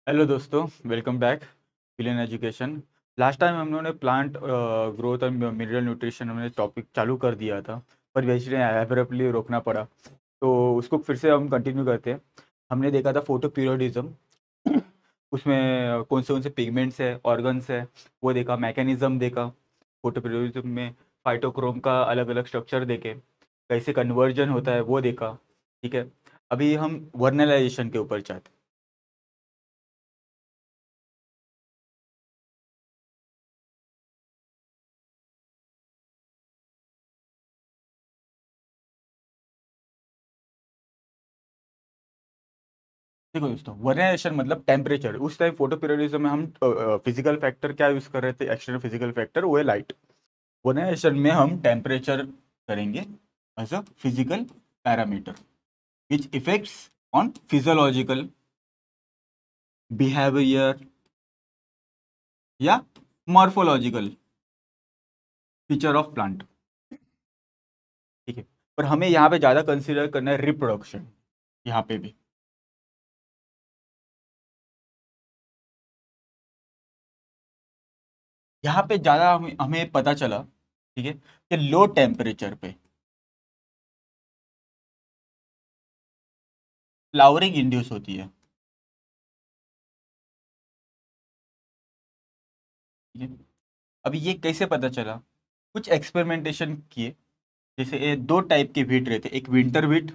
Hello दोस्तों, welcome back फिलियन education. Last time हम लोगों ने प्लांट ग्रोथ और मिनरल न्यूट्रिशन हमने टॉपिक चालू कर दिया था, पर बीच में एब्रप्टली रोकना पड़ा। तो उसको फिर से हम कंटिन्यू करते हैं। हमने देखा था फोटो पीरियोडिज्म, उसमें कौन से पिगमेंट्स है, ऑर्गन्स है, वो देखा। मैकेनिज्म देखा फोटो पीरियोडिज्म में। फाइटोक्रोम का अलग अलग स्ट्रक्चर देखे, कैसे कन्वर्जन होता है वो देखा। ठीक है, अभी हम वर्नलाइजेशन के ऊपर चाहते हैं। देखो दोस्तों, वर्नाइजेशन मतलब टेम्परेचर। उस टाइम फोटो पीरियोडिज्म में हम फिजिकल फैक्टर क्या यूज कर रहे थे? एक्सटर्नल फिजिकल फैक्टर, वो है लाइट। वर्नाइजेशन में हम टेम्परेचर करेंगे as a physical parameter which effects on physiological behaviour या मॉर्फोलॉजिकल फीचर ऑफ प्लांट। ठीक है, पर हमें यहाँ पे ज्यादा कंसिडर करना है रिप्रोडक्शन। यहाँ पे भी यहाँ पे ज्यादा हमें पता चला, ठीक है, कि लो टेम्परेचर पे फ्लावरिंग इंड्यूस होती है। ठीक है, अभी ये कैसे पता चला? कुछ एक्सपेरिमेंटेशन किए। जैसे ये दो टाइप के वीट रहते, एक विंटर वीट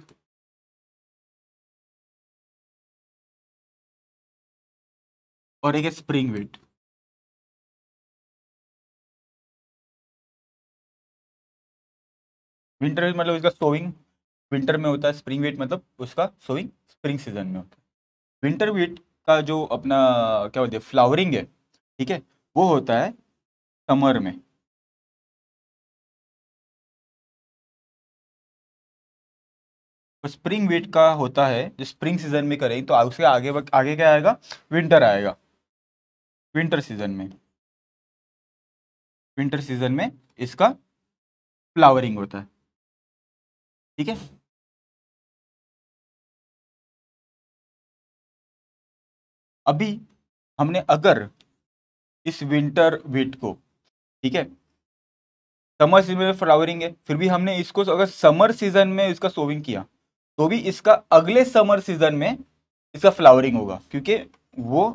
और एक है स्प्रिंग वीट। विंटर वीट मतलब उसका सोइंग विंटर में होता है, स्प्रिंग वीट मतलब उसका सोइंग स्प्रिंग सीजन में होता है। विंटर वीट का जो अपना क्या बोलते हैं फ्लावरिंग है, ठीक है, वो होता है समर में। तो स्प्रिंग वीट का होता है जो स्प्रिंग सीजन में करें, तो उसके आगे आगे क्या आएगा? विंटर आएगा। विंटर सीजन में विंटर सीजन में इसका फ्लावरिंग होता है। ठीक है, अभी हमने अगर इस विंटर वीट को, ठीक है, समर सीजन में फ्लावरिंग है, फिर भी हमने इसको अगर समर सीजन में इसका सोविंग किया, तो भी इसका अगले समर सीजन में इसका फ्लावरिंग होगा, क्योंकि वो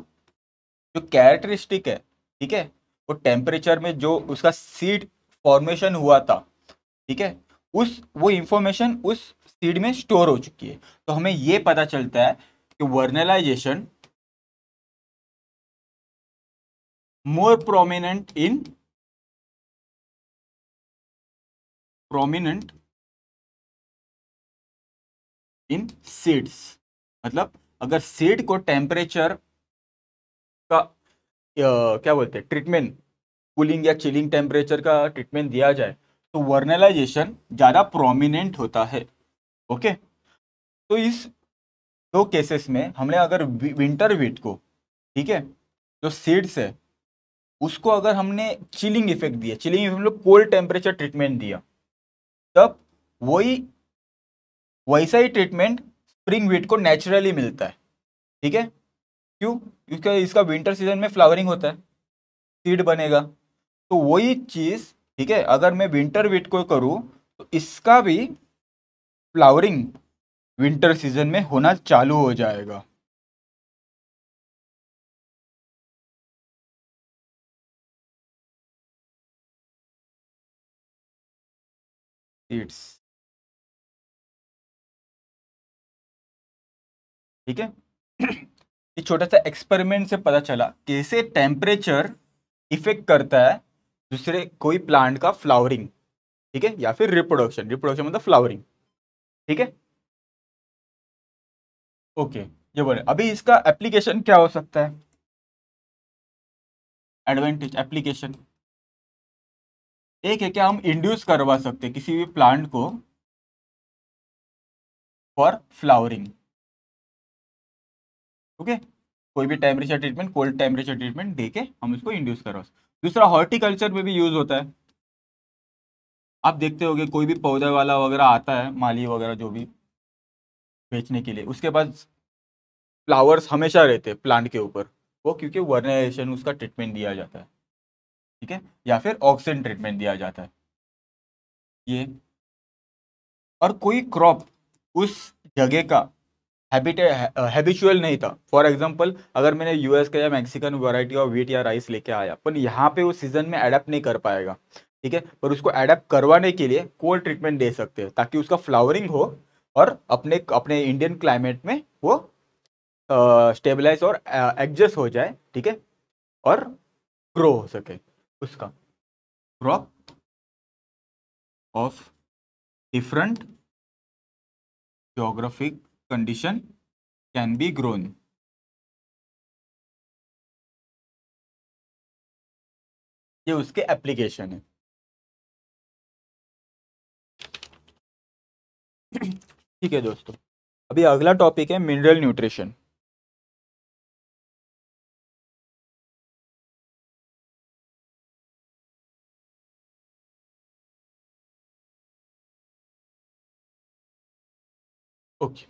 जो कैरेक्टरिस्टिक है, ठीक है, वो टेम्परेचर में जो उसका सीड फॉर्मेशन हुआ था, ठीक है, उस वो इंफॉर्मेशन उस सीड में स्टोर हो चुकी है। तो हमें ये पता चलता है कि vernalization more prominent in seeds. मतलब अगर सीड को टेम्परेचर का क्या बोलते हैं ट्रीटमेंट, कूलिंग या चिलिंग टेम्परेचर का ट्रीटमेंट दिया जाए, तो वर्नलाइजेशन ज़्यादा प्रोमिनेंट होता है। ओके, तो इस दो केसेस में हमने अगर विंटर वीट को, ठीक है, जो सीड्स है उसको अगर हमने चिलिंग इफेक्ट दिया, चिलिंग मतलब कोल्ड टेम्परेचर ट्रीटमेंट दिया, तब वही वैसा ही ट्रीटमेंट स्प्रिंग वीट को नेचुरली मिलता है। ठीक है, क्यों? क्योंकि इसका विंटर सीजन में फ्लावरिंग होता है, सीड बनेगा। तो वही चीज, ठीक है, अगर मैं विंटर वीट को करूं, तो इसका भी फ्लावरिंग विंटर सीजन में होना चालू हो जाएगा। सीड्स, ठीक है। इस छोटा सा एक्सपेरिमेंट से पता चला कैसे टेम्परेचर इफेक्ट करता है दूसरे कोई प्लांट का फ्लावरिंग, ठीक है, या फिर रिप्रोडक्शन। रिप्रोडक्शन मतलब फ्लावरिंग। ठीक है, ओके। ये बोले अभी इसका एप्लीकेशन क्या हो सकता है? एडवांटेज एप्लीकेशन एक है, क्या हम इंड्यूस करवा सकते हैं किसी भी प्लांट को फॉर फ्लावरिंग। ओके, कोई भी temperature treatment, cold temperature treatment देके हम इसको इंड्यूस करवा सकते। दूसरा, हॉर्टिकल्चर में भी यूज होता है। आप देखते होंगे कोई भी पौधे वाला वगैरह आता है, माली वगैरह जो भी बेचने के लिए, उसके पास फ्लावर्स हमेशा रहते हैं प्लांट के ऊपर, वो क्योंकि वर्नाइजेशन उसका ट्रीटमेंट दिया जाता है, ठीक है, या फिर ऑक्सीजन ट्रीटमेंट दिया जाता है ये। और कोई क्रॉप उस जगह का हैबिचुअल नहीं था। फॉर एग्जांपल अगर मैंने यूएस का या मैक्सिकन वैरायटी ऑफ व्हीट या राइस लेके आया, पर यहाँ पे उस सीजन में अडेप्ट नहीं कर पाएगा, ठीक है, पर उसको अडेप्ट करवाने के लिए कोल्ड ट्रीटमेंट दे सकते हैं ताकि उसका फ्लावरिंग हो और अपने अपने इंडियन क्लाइमेट में वो स्टेबलाइज और एडजस्ट हो जाए, ठीक है, और ग्रो हो सके उसका crop of different geographic condition can be grown। ये उसके एप्लीकेशन है। ठीक है दोस्तों, अभी अगला टॉपिक है मिनरल न्यूट्रिशन। ओके,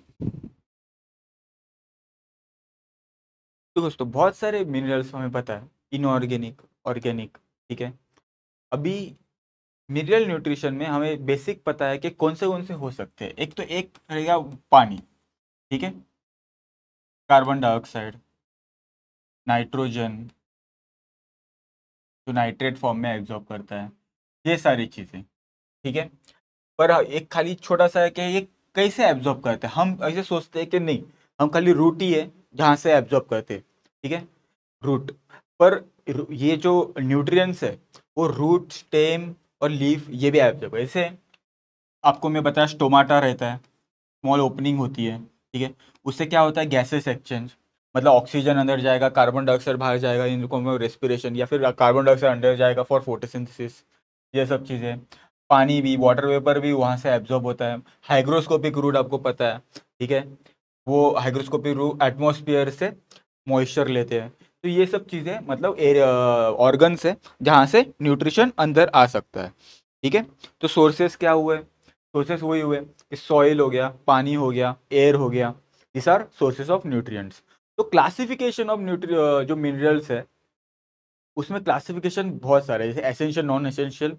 तो दोस्तों बहुत सारे मिनरल्स हमें पता है, इनऑर्गेनिक, ऑर्गेनिक, ठीक है। अभी मिनरल न्यूट्रिशन में हमें बेसिक पता है कि कौन से हो सकते हैं। एक तो एक रहेगा पानी, ठीक है, कार्बन डाइऑक्साइड, नाइट्रोजन जो नाइट्रेट फॉर्म में एब्जॉर्ब करता है, ये सारी चीज़ें, ठीक है। पर एक खाली छोटा सा है कि ये कैसे एब्जॉर्ब करते हैं। हम ऐसे सोचते हैं कि नहीं, हम खाली रूट ही है जहाँ से एब्जॉर्ब करते हैं, ठीक है, रूट। पर ये जो न्यूट्रिएंट्स है वो रूट, स्टेम और लीफ ये भी एब्जॉर्ब, ऐसे आपको मैं बताया स्टोमाटा रहता है, स्मॉल ओपनिंग होती है, ठीक है, उससे क्या होता है गैसेस एक्सचेंज, मतलब ऑक्सीजन अंदर जाएगा, कार्बन डाइऑक्साइड बाहर जाएगा, इनको रेस्पिरेशन, या फिर कार्बन डाइऑक्साइड अंदर जाएगा फॉर फोटोसिंथेसिस, ये सब चीज़ें। पानी भी, वाटर वेपर भी वहाँ से एब्जॉर्ब होता है। हाइग्रोस्कोपिक रूट आपको पता है, ठीक है, वो हाइग्रोस्कोपिक रूट एटमॉस्फेयर से मॉइस्चर लेते हैं। तो ये सब चीज़ें मतलब ऑर्गन्स है जहाँ से न्यूट्रिशन अंदर आ सकता है, ठीक है। तो सोर्सेस क्या हुए, सोर्सेस वही हुए कि सॉइल हो गया, पानी हो गया, एयर हो गया, this are sources of nutrients. तो क्लासिफिकेशन ऑफ जो मिनरल्स है उसमें क्लासिफिकेशन बहुत सारे हैं, जैसे एसेंशियल, नॉन एसेंशियल,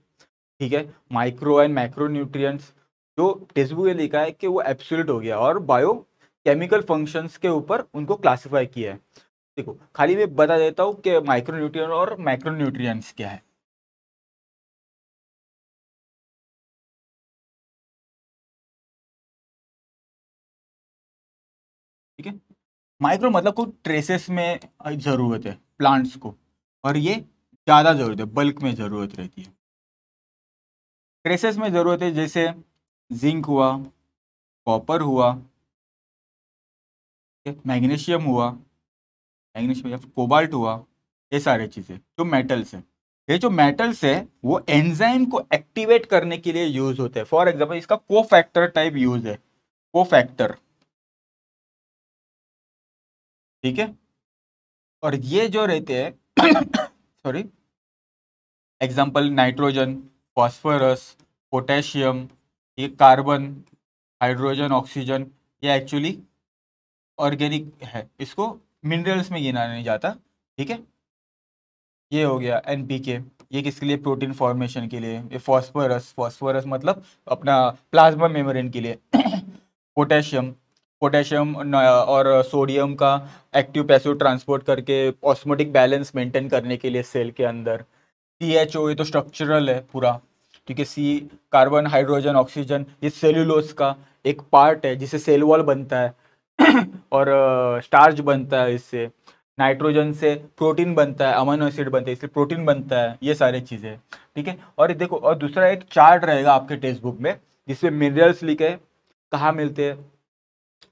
ठीक है, माइक्रो एंड मैक्रो न्यूट्रिएंट्स। जो टेक्स्ट बुक में लिखा है कि वो एब्सोल्यूट हो गया, और बायो केमिकल फंक्शंस के ऊपर उनको क्लासिफाई किया है। देखो खाली मैं बता देता हूँ कि माइक्रो न्यूट्रिएंट और मैक्रो न्यूट्रिएंट्स क्या है, ठीक है। माइक्रो मतलब कुछ ट्रेसेस में ज़रूरत है प्लांट्स को, और ये ज़्यादा ज़रूरत है, बल्क में ज़रूरत रहती है। ट्रेसेस में ज़रूरत है जैसे जिंक हुआ, कॉपर हुआ, मैग्नीशियम हुआ, मैग्नीशियम या कोबाल्ट हुआ, ये सारी चीज़ें जो मेटल्स हैं। ये जो मेटल्स है वो एंजाइम को एक्टिवेट करने के लिए यूज होते हैं। फॉर एग्जांपल इसका कोफैक्टर टाइप यूज है, कोफैक्टर, ठीक है। और ये जो रहते हैं sorry, example nitrogen, phosphorus, potassium, ये कार्बन, हाइड्रोजन, ऑक्सीजन, ये एक्चुअली ऑर्गेनिक है, इसको मिनरल्स में गिना नहीं जाता, ठीक है। ये हो गया एनपीके, ये किसके लिए, प्रोटीन फॉर्मेशन के लिए। ये फॉस्फोरस, फॉस्फोरस मतलब अपना प्लाज्मा मेम्ब्रेन के लिए। पोटेशियम, पोटेशियम और सोडियम का एक्टिव पैसिव ट्रांसपोर्ट करके ऑस्मोटिक बैलेंस मेंटेन करने के लिए सेल के अंदर। सी एच ओ, ये तो स्ट्रक्चरल है पूरा, ठीक है। सी, कार्बन, हाइड्रोजन, ऑक्सीजन, ये सेल्यूलोज का एक पार्ट है जिससे सेल वॉल बनता है और स्टार्च बनता है इससे। नाइट्रोजन से प्रोटीन बनता है, अमीनो एसिड बनता है, इसलिए प्रोटीन बनता है, ये सारी चीज़ें, ठीक है। और ये देखो, और दूसरा एक चार्ट रहेगा आपके टेक्स्ट बुक में जिसमें मिनरल्स लिखे हैं, कहाँ मिलते हैं,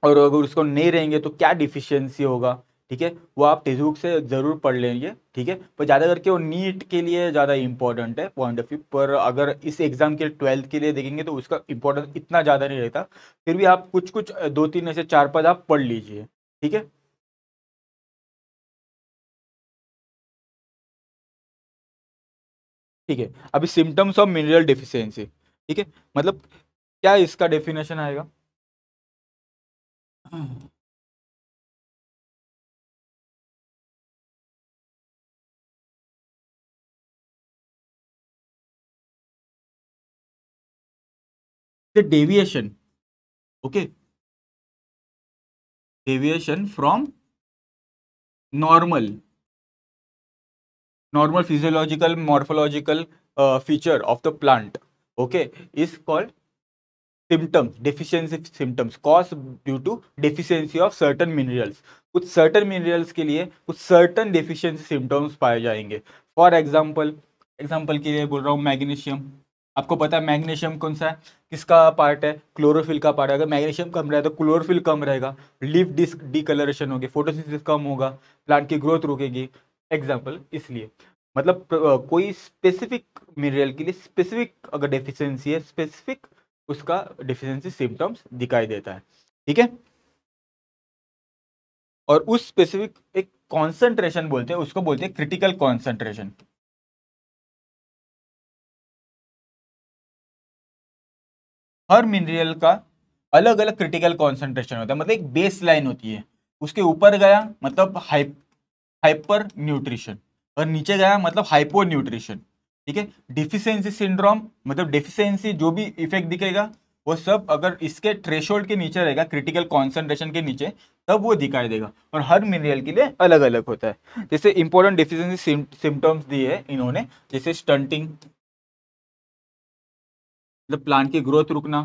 और अगर उसको नहीं रहेंगे तो क्या डिफिशियंसी होगा, ठीक है। वो आप टेक्स्ट बुक से ज़रूर पढ़ लेंगे, ठीक है। पर ज़्यादा करके वो नीट के लिए ज़्यादा इंपॉर्टेंट है पॉइंट ऑफ व्यू पर। अगर इस एग्जाम के 12th के लिए देखेंगे तो उसका इंपॉर्टेंस इतना ज़्यादा नहीं रहता। फिर भी आप कुछ कुछ दो तीन ऐसे चार पद आप पढ़ लीजिए, ठीक है। ठीक है, अभी सिम्टम्स ऑफ मिनरल डिफिशियंसी, ठीक है, मतलब क्या इसका डेफिनेशन आएगा। The deviation, okay, deviation from normal physiological morphological feature of the plant, okay, is called symptoms, deficiency symptoms caused due to deficiency of certain minerals. कुछ certain minerals के लिए कुछ certain deficiency symptoms पाए जाएंगे. For example के लिए बोल रहा हूँ मैग्नीशियम. आपको पता है मैग्नीशियम कौन सा है, किसका पार्ट है, क्लोरोफिल का पार्ट है. अगर मैग्नीशियम कम रहे तो क्लोरोफिल कम रहेगा, लीफ डिकलरेशन होगी, फोटोसिंथेसिस कम होगा, प्लांट की ग्रोथ रुकेगी. एग्जाम्पल इसलिए मतलब कोई स्पेसिफिक मिनरल के लिए स्पेसिफिक अगर डेफिशिएंसी है, स्पेसिफिक उसका डेफिशिएंसी सिम्टम्स दिखाई देता है. ठीक है, और उस स्पेसिफिक एक कॉन्सेंट्रेशन बोलते हैं, उसको बोलते हैं क्रिटिकल कॉन्सेंट्रेशन. हर मिनरल का अलग अलग क्रिटिकल कॉन्सेंट्रेशन होता है, मतलब एक बेस लाइन होती है, उसके ऊपर गया मतलब हाइपर न्यूट्रिशन, और नीचे गया मतलब हाइपो न्यूट्रिशन. ठीक है, डिफिशियंसी सिंड्रोम मतलब डेफिशिएंसी जो भी इफेक्ट दिखेगा वो सब अगर इसके थ्रेशोल्ड के नीचे रहेगा, क्रिटिकल कॉन्सेंट्रेशन के नीचे, तब वो दिखाई देगा. और हर मिनरल के लिए अलग अलग होता है. जैसे इंपॉर्टेंट डेफिशिएंसी सिम्टम्स दिए हैं इन्होंने, जैसे स्टंटिंग मतलब प्लांट की ग्रोथ रुकना.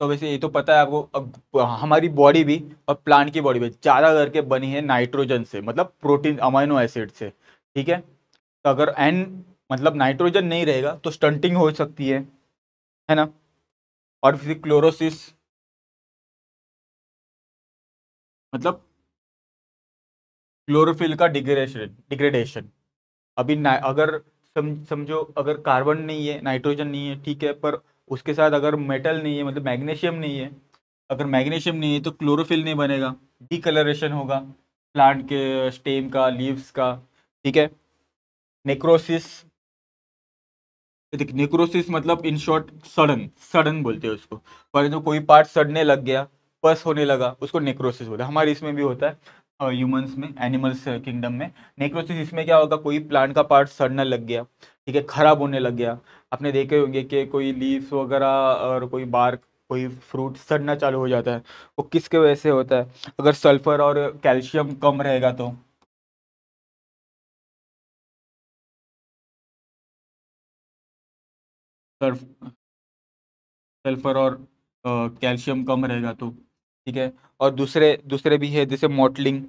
तो वैसे ये तो पता है आपको, अब हमारी बॉडी भी और प्लांट की बॉडी भी ज़्यादा करके बनी है नाइट्रोजन से, मतलब प्रोटीन अमाइनो एसिड से. ठीक है, तो अगर एन मतलब नाइट्रोजन नहीं रहेगा तो स्टंटिंग हो सकती है ना. और फिर क्लोरोसिस मतलब क्लोरोफिल का डिग्रेडेशन. अभी अगर समझो अगर कार्बन नहीं है, नाइट्रोजन नहीं है, ठीक है, पर उसके साथ अगर मेटल नहीं है, मतलब मैग्नीशियम नहीं है, अगर मैग्नीशियम नहीं है तो क्लोरोफिल नहीं बनेगा, डिकलरेशन होगा प्लांट के स्टेम का, लीव्स का. ठीक है, नेक्रोसिस. नेक्रोसिस मतलब इन शॉर्ट सडन, सडन बोलते हैं उसको. पर जो कोई पार्ट सड़ने लग गया, पस होने लगा, उसको नेक्रोसिस बोलते हैं. हमारे इसमें भी होता है, ह्यूमंस में, एनिमल्स किंगडम में. नेक्रोसिस इसमें क्या होगा, कोई प्लांट का पार्ट सड़ने लग गया, ठीक है, खराब होने लग गया. आपने देखे होंगे कि कोई लीव्स वगैरह और कोई बार्क, कोई फ्रूट सड़ना चालू हो जाता है. वो किसके वजह से होता है, अगर सल्फर और कैल्शियम कम रहेगा तो. सल्फर और कैल्शियम कम रहेगा तो. ठीक है, और दूसरे दूसरे भी है जैसे मोटलिंग.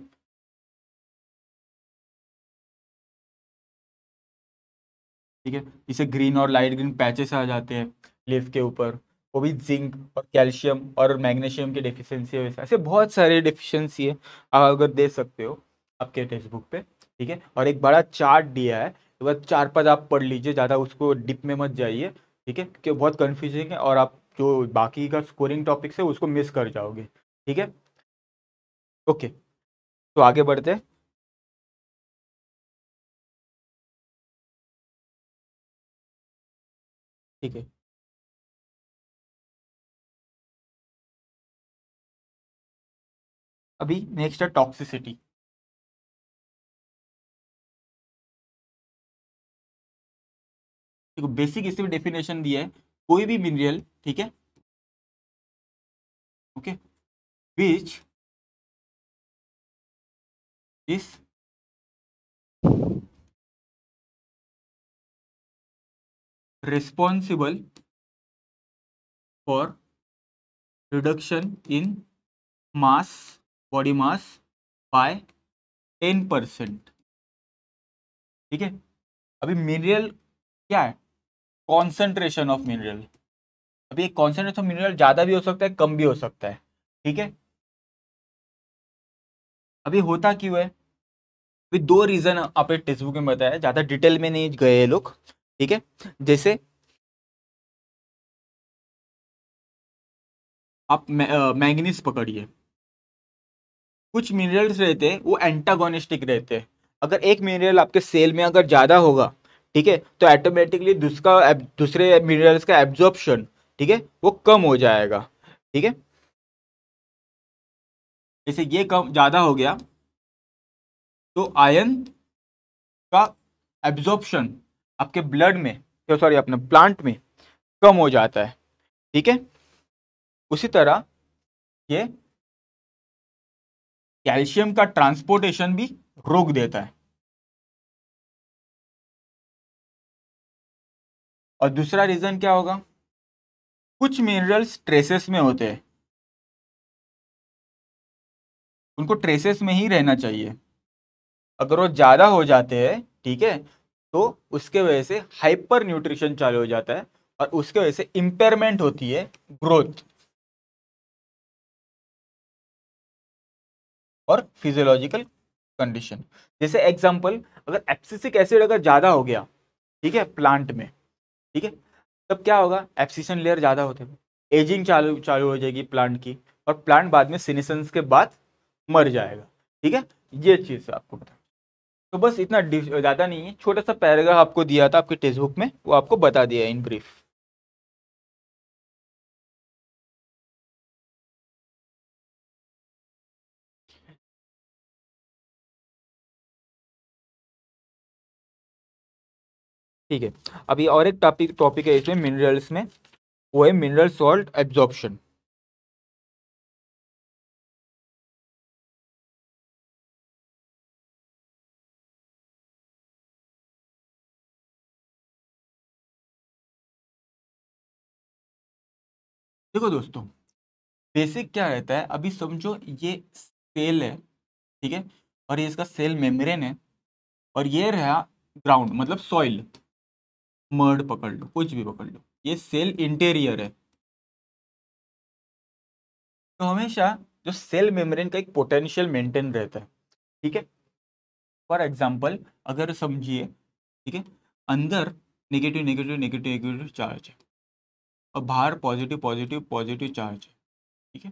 ठीक है, इसे ग्रीन और लाइट ग्रीन पैचेस आ जाते हैं लीफ के ऊपर, वो भी जिंक और कैल्शियम और मैग्नीशियम की डेफिशिएंसी है. ऐसे बहुत सारे डेफिशिएंसी है, आप अगर दे सकते हो आपके टेक्स्ट बुक पे. ठीक है, और एक बड़ा चार्ट दिया है, तो बस 4 पद आप पढ़ लीजिए, ज़्यादा उसको डिप में मत जाइए. ठीक है, क्योंकि बहुत कन्फ्यूजिंग है और आप जो बाकी का स्कोरिंग टॉपिक्स है उसको मिस कर जाओगे. ठीक है, ओके, तो आगे बढ़ते हैं. ठीक है, अभी नेक्स्ट है टॉक्सिसिटी. देखो बेसिक इसमें डेफिनेशन दिया है, कोई भी मिनरल, ठीक है, okay, which is responsible for reduction in mass, body mass by 10%. ठीक है, अभी मिनरल क्या है, कॉन्सेंट्रेशन ऑफ मिनरल. अभी एक कॉन्सेंट्रेशन ऑफ मिनरल ज़्यादा भी हो सकता है, कम भी हो सकता है. ठीक है, अभी होता क्यों है, अभी दो रीजन आपने टेक्स्ट बुक में बताया, ज़्यादा डिटेल में नहीं गए ये लोग. ठीक है, जैसे आप मैंगनीज पकड़िए, कुछ मिनरल्स रहते हैं वो एंटागोनिस्टिक रहते हैं. अगर एक मिनरल आपके सेल में अगर ज़्यादा होगा, ठीक है, तो ऑटोमेटिकली दूसरे मिनरल्स का एब्जॉर्प्शन, ठीक है, वो कम हो जाएगा. ठीक है, जैसे ये कम ज़्यादा हो गया तो आयन का एब्जॉर्प्शन आपके ब्लड में, सॉरी अपने प्लांट में कम हो जाता है. ठीक है, उसी तरह ये कैल्शियम का ट्रांसपोर्टेशन भी रोक देता है। और दूसरा रीजन क्या होगा, कुछ मिनरल्स ट्रेसेस में होते हैं, उनको ट्रेसेस में ही रहना चाहिए। अगर वो ज्यादा हो जाते हैं, ठीक है, तो उसके वजह से हाइपर न्यूट्रिशन चालू हो जाता है और उसके वजह से इंपेयरमेंट होती है ग्रोथ और फिजियोलॉजिकल कंडीशन। जैसे एग्जांपल, अगर एब्सिसिक एसिड अगर ज्यादा हो गया, ठीक है, प्लांट में, ठीक है, तब क्या होगा, एब्सिशन लेयर ज्यादा होते हैं, एजिंग चालू चालू हो जाएगी प्लांट की, और प्लांट बाद में सीनेसेंस के बाद मर जाएगा। ठीक है, ये चीज आपको बता, तो बस इतना ज्यादा नहीं है, छोटा सा पैराग्राफ आपको दिया था आपके टेक्स्ट बुक में, वो आपको बता दिया इन ब्रीफ। ठीक है, अभी और एक टॉपिक टॉपिक है इसमें मिनरल्स में, वो है मिनरल सॉल्ट एब्जॉर्प्शन। देखो दोस्तों, बेसिक क्या रहता है, अभी समझो ये सेल है, ठीक है, और ये इसका सेल मेम्ब्रेन है, और ये रहा ग्राउंड मतलब सॉइल, मर्ड पकड़ लो, कुछ भी पकड़ लो, ये सेल इंटीरियर है। तो हमेशा जो सेल मेम्ब्रेन का एक पोटेंशियल मेंटेन रहता है, ठीक है। फॉर एग्जांपल अगर समझिए, ठीक है, अंदर negative negative negative negative charge है और बाहर पॉजिटिव पॉजिटिव पॉजिटिव चार्ज है, ठीक है,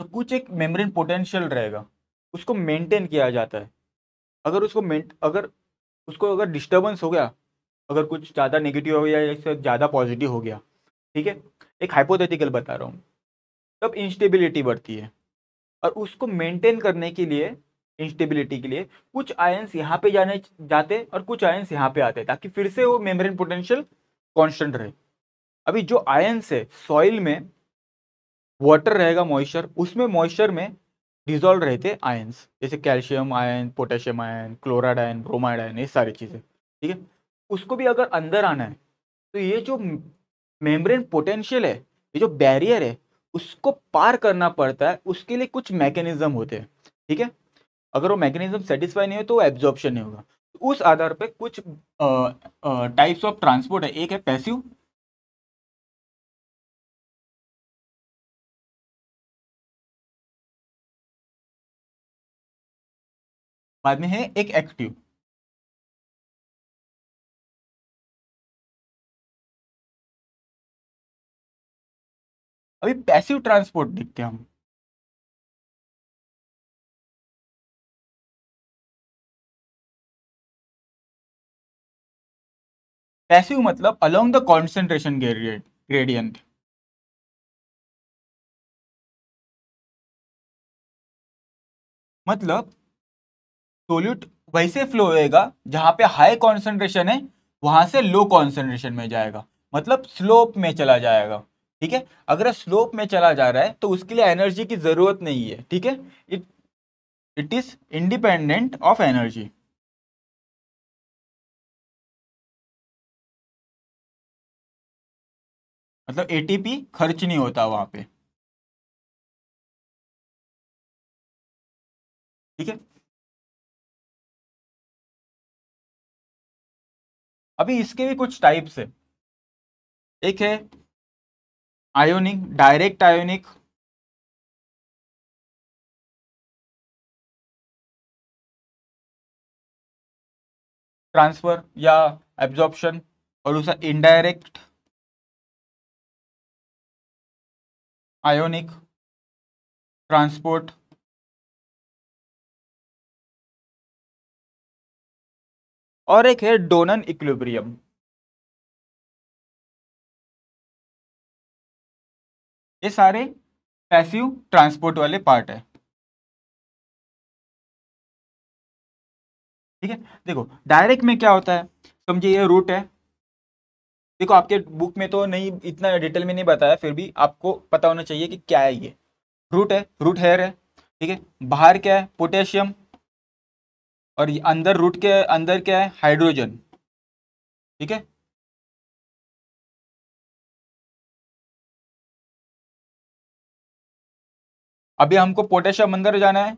तो कुछ एक मेम्ब्रेन पोटेंशियल रहेगा, उसको मेंटेन किया जाता है। अगर उसको अगर उसको अगर डिस्टर्बेंस हो गया, अगर कुछ ज़्यादा नेगेटिव हो गया या इससे ज़्यादा पॉजिटिव हो गया, ठीक है, एक हाइपोथेटिकल बता रहा हूँ, तब इंस्टेबिलिटी बढ़ती है। और उसको मेंटेन करने के लिए, इंस्टेबिलिटी के लिए, कुछ आयंस यहाँ पे जाते और कुछ आयंस यहाँ पे आते, ताकि फिर से वो मेम्ब्रेन पोटेंशियल कांस्टेंट रहे। अभी जो आयंस है सॉइल में, वाटर रहेगा मॉइस्चर, उसमें मॉइस्चर में डिजोल्व रहते आयंस, जैसे calcium ion, potassium ion, chloride ion, bromide ion, ये सारी चीजें, ठीक है। उसको भी अगर अंदर आना है, तो ये जो मेम्ब्रेन पोटेंशियल है, ये जो बैरियर है, उसको पार करना पड़ता है, उसके लिए कुछ मैकेनिज्म होते हैं, ठीक है। अगर वो मैकेनिज्म सेटिस्फाई नहीं हो तो एब्जॉर्प्शन नहीं होगा। तो उस आधार पे कुछ टाइप्स ऑफ ट्रांसपोर्ट है, एक है पैसिव, बाद में है एक एक्टिव। अभी पैसिव ट्रांसपोर्ट देखते हैं हम। पैसिव मतलब अलोंग द कॉन्सेंट्रेशन ग्रेडियंट, मतलब सोल्यूट वैसे फ्लो होएगा जहां पे हाई कॉन्सेंट्रेशन है, वहां से लो कॉन्सेंट्रेशन में जाएगा, मतलब स्लोप में चला जाएगा, ठीक है। अगर स्लोप में चला जा रहा है तो उसके लिए एनर्जी की जरूरत नहीं है, ठीक है, it it is independent of energy. मतलब एटीपी खर्च नहीं होता वहां पे, ठीक है। अभी इसके भी कुछ टाइप्स है, एक है आयोनिक, डायरेक्ट आयोनिक, ट्रांसफर या एब्जॉर्प्शन, और दूसरा इनडायरेक्ट आयोनिक ट्रांसपोर्ट, और एक है डोनन इक्विलिब्रियम। ये सारे पैसिव ट्रांसपोर्ट वाले पार्ट है, ठीक है। देखो डायरेक्ट में क्या होता है, समझिए ये रूट है, देखो आपके बुक में तो नहीं, इतना डिटेल में नहीं बताया, फिर भी आपको पता होना चाहिए कि क्या है ये। रूट है, रूट हेयर है, ठीक है। बाहर क्या है, पोटेशियम, और अंदर रूट के अंदर क्या है, हाइड्रोजन, ठीक है। अभी हमको पोटेशियम अंदर जाना है,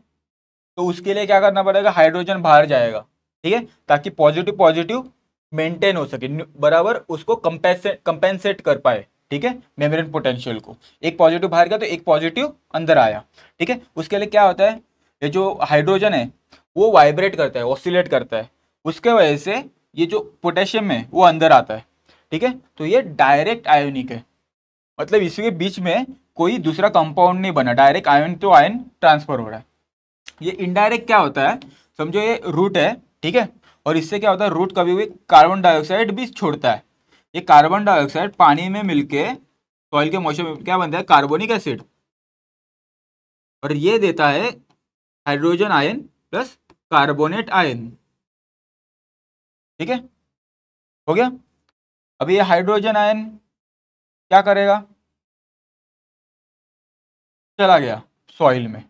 तो उसके लिए क्या करना पड़ेगा, हाइड्रोजन बाहर जाएगा, ठीक है, ताकि पॉजिटिव पॉजिटिव मेंटेन हो सके, बराबर उसको कंपेंसेट कर पाए, ठीक है, मेम्ब्रेन पोटेंशियल को। एक पॉजिटिव बाहर गया तो एक पॉजिटिव अंदर आया, ठीक है। उसके लिए क्या होता है, ये जो हाइड्रोजन है वो वाइब्रेट करता है, ऑसिलेट करता है, उसके वजह से ये जो पोटेशियम है वो अंदर आता है, ठीक है। तो ये डायरेक्ट आयोनिक है, मतलब इसके बीच में कोई दूसरा कंपाउंड नहीं बना, direct ion to ion transfer हो रहा है। ये इनडायरेक्ट क्या होता है, समझो ये रूट है, ठीक है, और इससे क्या होता है, रूट कभी भी कार्बन डाइऑक्साइड भी छोड़ता है। ये कार्बन डाइऑक्साइड पानी में मिलके सॉइल के मॉइस्चर में क्या बनता है, कार्बोनिक एसिड, और ये देता है hydrogen ion plus carbonate ion, ठीक है, हो गया। अभी ये हाइड्रोजन आयन क्या करेगा, चला गया सॉइल में।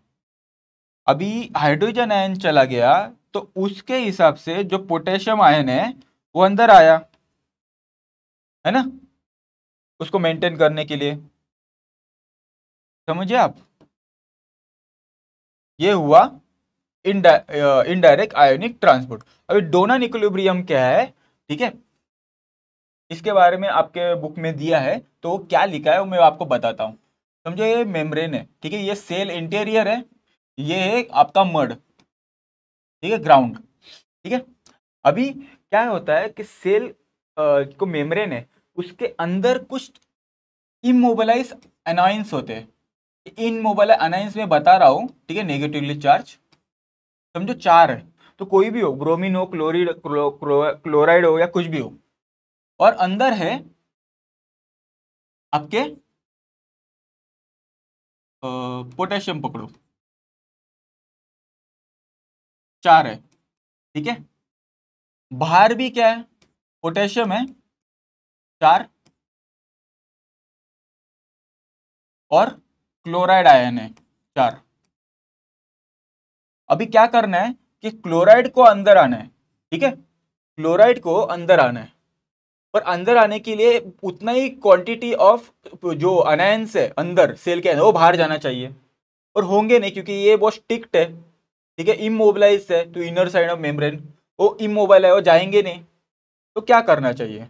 अभी हाइड्रोजन आयन चला गया, तो उसके हिसाब से जो पोटेशियम आयन है वो अंदर आया, है ना, उसको मेंटेन करने के लिए, समझे आप। ये हुआ इनडायरेक्ट आयोनिक ट्रांसपोर्ट। अभी डोनन इक्विलिब्रियम क्या है, ठीक है, इसके बारे में आपके बुक में दिया है, तो वो क्या लिखा है वो मैं आपको बताता हूँ। समझो ये मेम्ब्रेन है, ठीक है, ये सेल इंटीरियर है, ये है आपका मड, ठीक है, ग्राउंड, ठीक है। अभी क्या होता है कि सेल को मेम्ब्रेन है, उसके अंदर कुछ इमोबिलाइज एनायंस होते हैं। इनमोबाइल अनायंस में बता रहा हूं, ठीक है, नेगेटिवली चार्ज, समझो चार है, तो कोई भी हो, ब्रोमीन हो, क्लोराइड हो, या कुछ भी हो, और अंदर है आपके पोटेशियम पकड़ो, चार है, ठीक है। बाहर भी क्या है, पोटेशियम है, चार, और क्लोराइड आयन है, चार। अभी क्या करना है कि क्लोराइड को अंदर आना है, ठीक है, क्लोराइड को अंदर आना है, पर अंदर आने के लिए उतना ही क्वांटिटी ऑफ जो अनायंस है अंदर सेल के अंदर वो बाहर जाना चाहिए, और होंगे नहीं क्योंकि ये बहुत स्टिक्ट है, ठीक है, इमोबिलाइज है to inner side of membrane, वो इमोबाइल है, वो जाएंगे नहीं। तो क्या करना चाहिए,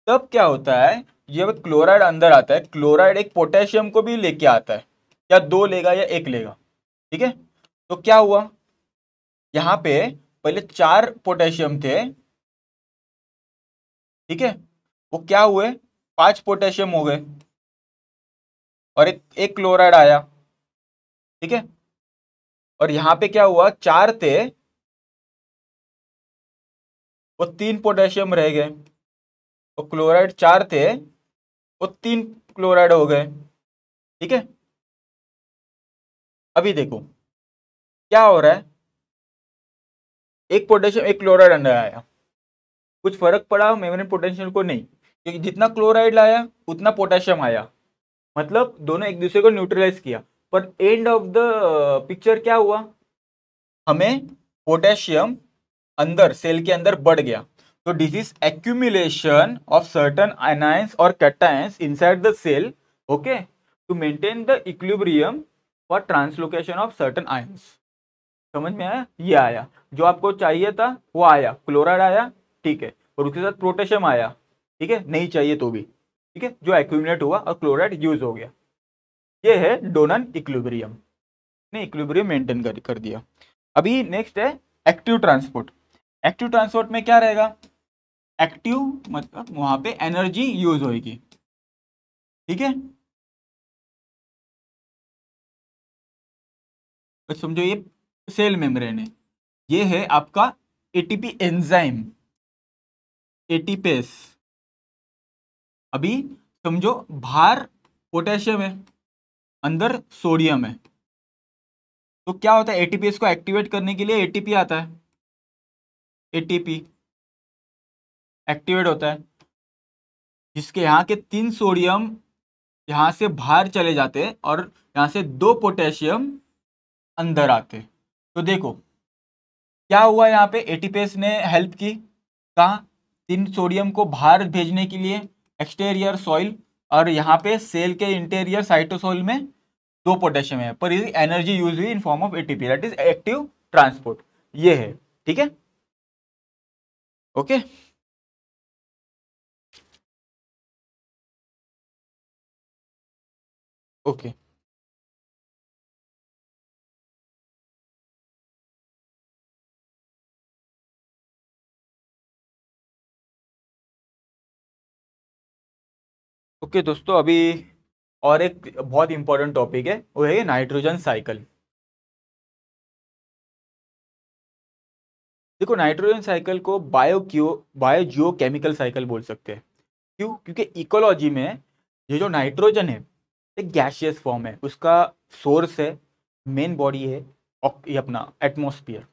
तब क्या होता है, जब क्लोराइड अंदर आता है, क्लोराइड एक पोटेशियम को भी लेके आता है, या दो लेगा या एक लेगा, ठीक है। तो क्या हुआ, यहाँ पे पहले चार पोटेशियम थे, ठीक है, वो क्या हुए, पांच पोटेशियम हो गए, और एक क्लोराइड आया, ठीक है। और यहाँ पे क्या हुआ, चार थे, वो तीन पोटेशियम रह गए, वो क्लोराइड चार थे, वो तीन क्लोराइड हो गए, ठीक है। अभी देखो क्या हो रहा है, एक पोटेशियम एक क्लोराइड अंदर आया, कुछ फर्क पड़ा मेम्ब्रेन पोटेंशियल को, नहीं, क्योंकि जितना क्लोराइड लाया उतना पोटेशियम आया, मतलब दोनों एक दूसरे को न्यूट्रलाइज किया। पर एंड ऑफ द पिक्चर क्या हुआ, हमें पोटेशियम अंदर सेल के अंदर बढ़ गया। तो this is accumulation of certain anions और cations inside the cell, okay, to maintain the equilibrium for translocation of certain ions. समझ में आया, ये आया जो आपको चाहिए था, वो आया, क्लोराइड आया, ठीक है, और उसके साथ पोटेशियम आया, ठीक है, नहीं चाहिए तो भी, ठीक है, जो एक्यूमुलेट हुआ और क्लोराइड यूज हो गया। ये है डोनन इक्विलिब्रियम, ने इक्विलिब्रियम मेंटेन कर दिया। अभी नेक्स्ट है एक्टिव ट्रांसपोर्ट। एक्टिव ट्रांसपोर्ट में क्या रहेगा, एक्टिव मतलब वहां पे एनर्जी यूज होगी, ठीक है। तो समझो ये सेल मेम्ब्रेन है, ये है आपका एटीपी एंजाइम, एटीपेस। अभी समझो बाहर पोटेशियम है, अंदर सोडियम है, तो क्या होता है, एटीपीएस को एक्टिवेट करने के लिए एटीपी आता है, एटीपी एक्टिवेट होता है, जिसके यहाँ के 3 सोडियम यहाँ से बाहर चले जाते हैं और यहाँ से 2 पोटेशियम अंदर आते। तो देखो क्या हुआ, यहाँ पे एटीपेस ने हेल्प की, कहाँ, 3 सोडियम को बाहर भेजने के लिए एक्सटीरियर सॉइल, और यहाँ पे सेल के इंटीरियर साइटोसोल में 2 पोटेशियम है, पर एनर्जी यूज हुई इन form of ATP, that is active transport. ये है, ठीक है, ओके। ओके ओके दोस्तों, अभी और एक बहुत इंपॉर्टेंट टॉपिक है, वो है नाइट्रोजन साइकिल। देखो नाइट्रोजन साइकिल को बायो केमिकल साइकिल बोल सकते हैं। क्यों? क्योंकि इकोलॉजी में ये जो नाइट्रोजन है एक गैसियस फॉर्म है, उसका सोर्स है, मेन बॉडी है ये अपना एटमॉस्फेयर।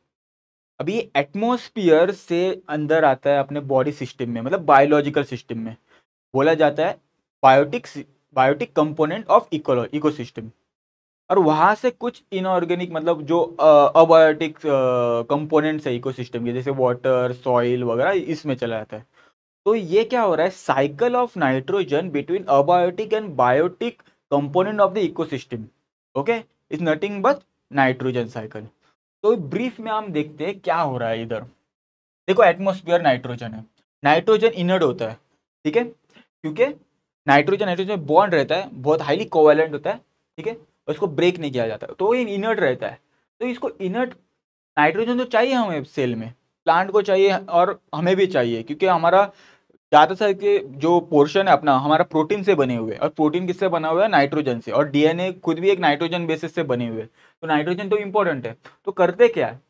अभी ये एटमॉस्फेयर से अंदर आता है अपने बॉडी सिस्टम में, मतलब बायोलॉजिकल सिस्टम में, बोला जाता है biotic biotic component of ecosystem. और वहां से कुछ इनऑर्गेनिक, मतलब जो अबायोटिक कंपोनेंट्स है इकोसिस्टम के, जैसे वाटर, सॉइल वगैरह, इसमें चला जाता है। तो ये क्या हो रहा है, cycle of nitrogen between abiotic and biotic component of the ecosystem, okay, is nothing but nitrogen cycle. तो ब्रीफ में हम देखते हैं क्या हो रहा है इधर। देखो एटमॉस्फेयर नाइट्रोजन है, नाइट्रोजन इनर्ट होता है, ठीक है, क्योंकि नाइट्रोजन नाइट्रोजन बॉन्ड रहता है, बहुत हाईली कोवेलेंट होता है, ठीक है, और इसको ब्रेक नहीं किया जाता, तो ये इनर्ट रहता है। तो इसको इनर्ट नाइट्रोजन तो चाहिए हमें सेल में, प्लांट को चाहिए और हमें भी चाहिए, क्योंकि हमारा ज़्यादातर के जो पोर्शन है अपना, हमारा प्रोटीन से बने हुए, और प्रोटीन किससे बना हुआ है, नाइट्रोजन से, और डीएनए खुद भी एक नाइट्रोजन बेसिस से बने हुए, तो नाइट्रोजन तो इंपॉर्टेंट है। तो करते क्या है,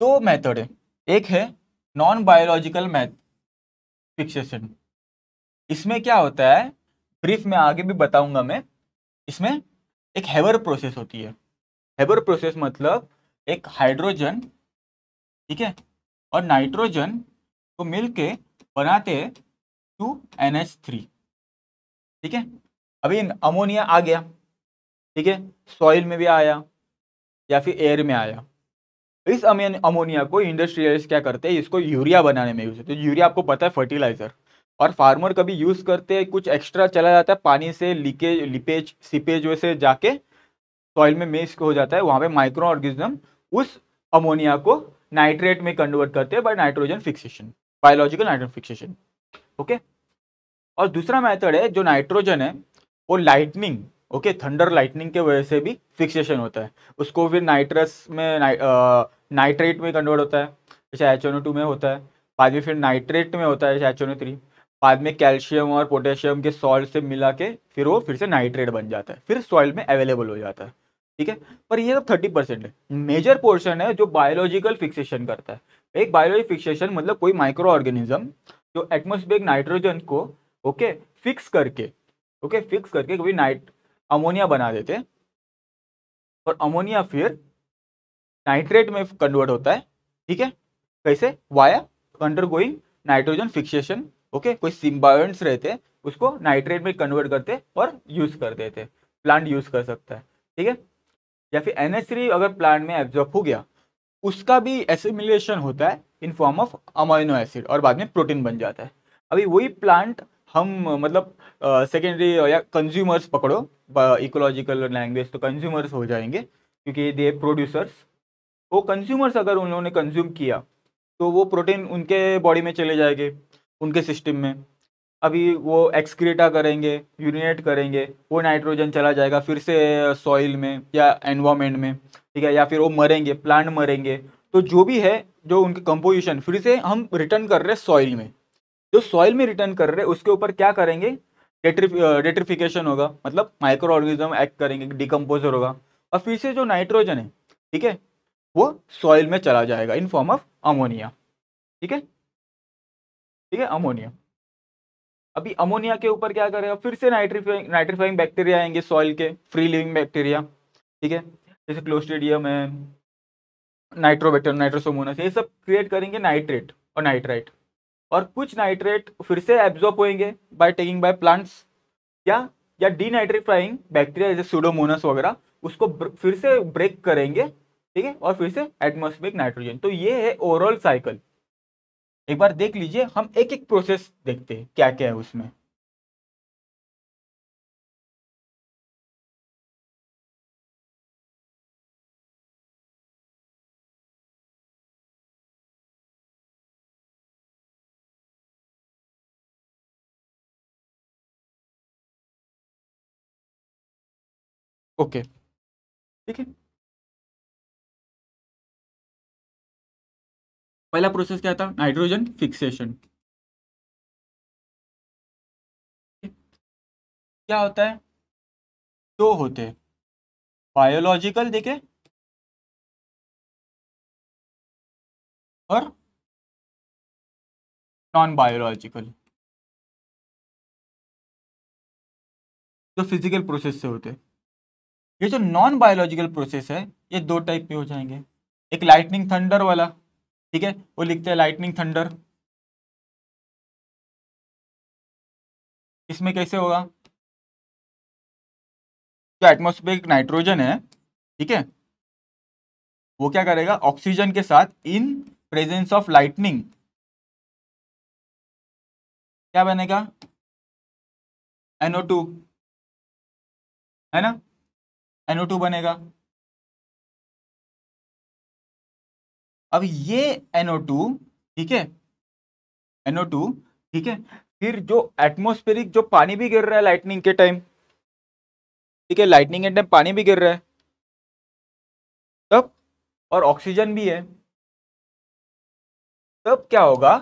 दो मेथड है, एक है नॉन बायोलॉजिकल मैथ फिक्सेशन। इसमें क्या होता है, ब्रीफ में आगे भी बताऊंगा मैं। इसमें एक हेबर प्रोसेस होती है। हेबर प्रोसेस मतलब एक हाइड्रोजन, ठीक है, और नाइट्रोजन को मिलके बनाते हैं 2NH3, ठीक है। अभी अमोनिया आ गया, ठीक है, सॉइल में भी आया या फिर एयर में आया। इस अमोनिया को इंडस्ट्रियलिस्ट क्या करते हैं, इसको यूरिया बनाने में यूज होता है। तो यूरिया आपको पता है फर्टिलाइजर, और फार्मर कभी यूज करते हैं, कुछ एक्स्ट्रा चला जाता है पानी से, लीकेज लिपेज सीपेज वैसे जाके सॉइल में मिक्स हो जाता है, वहां पे माइक्रो ऑर्गेनिज्म उस अमोनिया को नाइट्रेट में कन्वर्ट करते हैं by nitrogen fixation, biological nitrogen fixation, okay. और दूसरा मेथड है जो नाइट्रोजन है वो लाइटनिंग, ओके, थंडर लाइटनिंग के वजह से भी फिक्सेशन होता है, उसको फिर नाइट्रस में नाइट्रेट में कन्वर्ट होता है, जैसे HNO2 में होता है, बाद में फिर नाइट्रेट में होता है, जैसे HNO3, बाद में कैल्शियम और पोटेशियम के सॉल्ट से मिला के फिर वो फिर से नाइट्रेट बन जाता है, फिर सॉइल में अवेलेबल हो जाता है, ठीक है। पर ये तो 30% है, मेजर पोर्शन है जो बायोलॉजिकल फिक्सेशन करता है। एक बायोलॉजिकल फिक्सेशन मतलब कोई माइक्रो ऑर्गेनिज्म जो एटमोस्फेरिक नाइट्रोजन को, ओके, फिक्स करके, ओके, फिक्स करके कभी अमोनिया बना देते हैं, और अमोनिया फिर नाइट्रेट में कन्वर्ट होता है, ठीक है, कैसे, via undergoing nitrogen fixation, okay. कोई सिम्बायोंट्स रहते हैं, उसको नाइट्रेट में कन्वर्ट करते और यूज कर देते, प्लांट यूज कर सकता है, ठीक है। या फिर NH3 अगर प्लांट में एब्जॉर्ब हो गया, उसका भी एसिमिलेशन होता है इन फॉर्म ऑफ अमाइनो एसिड, और बाद में प्रोटीन बन जाता है। अभी वही प्लांट हम मतलब सेकेंडरी या कंज्यूमर्स पकड़ो, इकोलॉजिकल लैंग्वेज तो कंज्यूमर्स हो जाएंगे, क्योंकि दे प्रोड्यूसर्स, वो कंज्यूमर्स अगर उन्होंने कंज्यूम किया तो वो प्रोटीन उनके बॉडी में चले जाएंगे, उनके सिस्टम में। अभी वो एक्सक्रीटा करेंगे, यूरिनेट करेंगे, वो नाइट्रोजन चला जाएगा फिर से सॉइल में या एनवायरमेंट में, ठीक है, या फिर वो मरेंगे, प्लांट मरेंगे। तो जो भी है, जो उनके कंपोजिशन फिर से हम रिटर्न कर रहे हैं सॉइल में, जो सॉइल में रिटर्न कर रहे हैं उसके ऊपर क्या करेंगे, डेट्रिफिकेशन होगा, मतलब माइक्रो ऑर्गेनिज्म एक्ट करेंगे, डिकम्पोजर होगा, और फिर से जो नाइट्रोजन है, ठीक है, वो सॉइल में चला जाएगा इन फॉर्म ऑफ अमोनिया, ठीक है, ठीक है, अमोनिया। अभी अमोनिया के ऊपर क्या करेगा, फिर से नाइट्रीफाइंग बैक्टीरिया आएंगे सॉइल के, फ्री लिविंग बैक्टीरिया, ठीक है, जैसे क्लोस्ट्रीडियम है, नाइट्रोबैक्टर, नाइट्रोसोमोनास, ये सब क्रिएट करेंगे नाइट्रेट और नाइट्राइट, और कुछ नाइट्रेट फिर से एब्जॉर्ब होंगे बाय टेकिंग बाय प्लांट्स, या डीनाइट्रीफाइंग बैक्टीरिया जैसे सूडोमोनास वगैरह उसको फिर से ब्रेक करेंगे, ठीक है, और फिर से एटमॉस्फेरिक नाइट्रोजन। तो ये है ओवरऑल साइकिल। एक बार देख लीजिए, हम एक एक प्रोसेस देखते हैं क्या क्या है उसमें। ओके, ठीक है। पहला प्रोसेस क्या था? Nitrogen fixation. क्या होता है? दो होते हैं, बायोलॉजिकल देखे और नॉन बायोलॉजिकल, जो फिजिकल प्रोसेस से होते हैं। ये जो नॉन बायोलॉजिकल प्रोसेस है, ये दो टाइप के हो जाएंगे। एक लाइटनिंग थंडर वाला, ठीक है, वो लिखते हैं लाइटनिंग थंडर। इसमें कैसे होगा? जो एटमॉस्फेरिक नाइट्रोजन है, ठीक है, वो क्या करेगा? ऑक्सीजन के साथ इन प्रेजेंस ऑफ लाइटनिंग क्या बनेगा? NO2, है ना? NO2 बनेगा। अब ये NO2, ठीक है, NO2, ठीक है, फिर जो एटमॉस्फेरिक जो पानी भी गिर रहा है लाइटनिंग के टाइम, ठीक है, लाइटनिंग के टाइम पानी भी गिर रहा है तब, और ऑक्सीजन भी है, तब क्या होगा?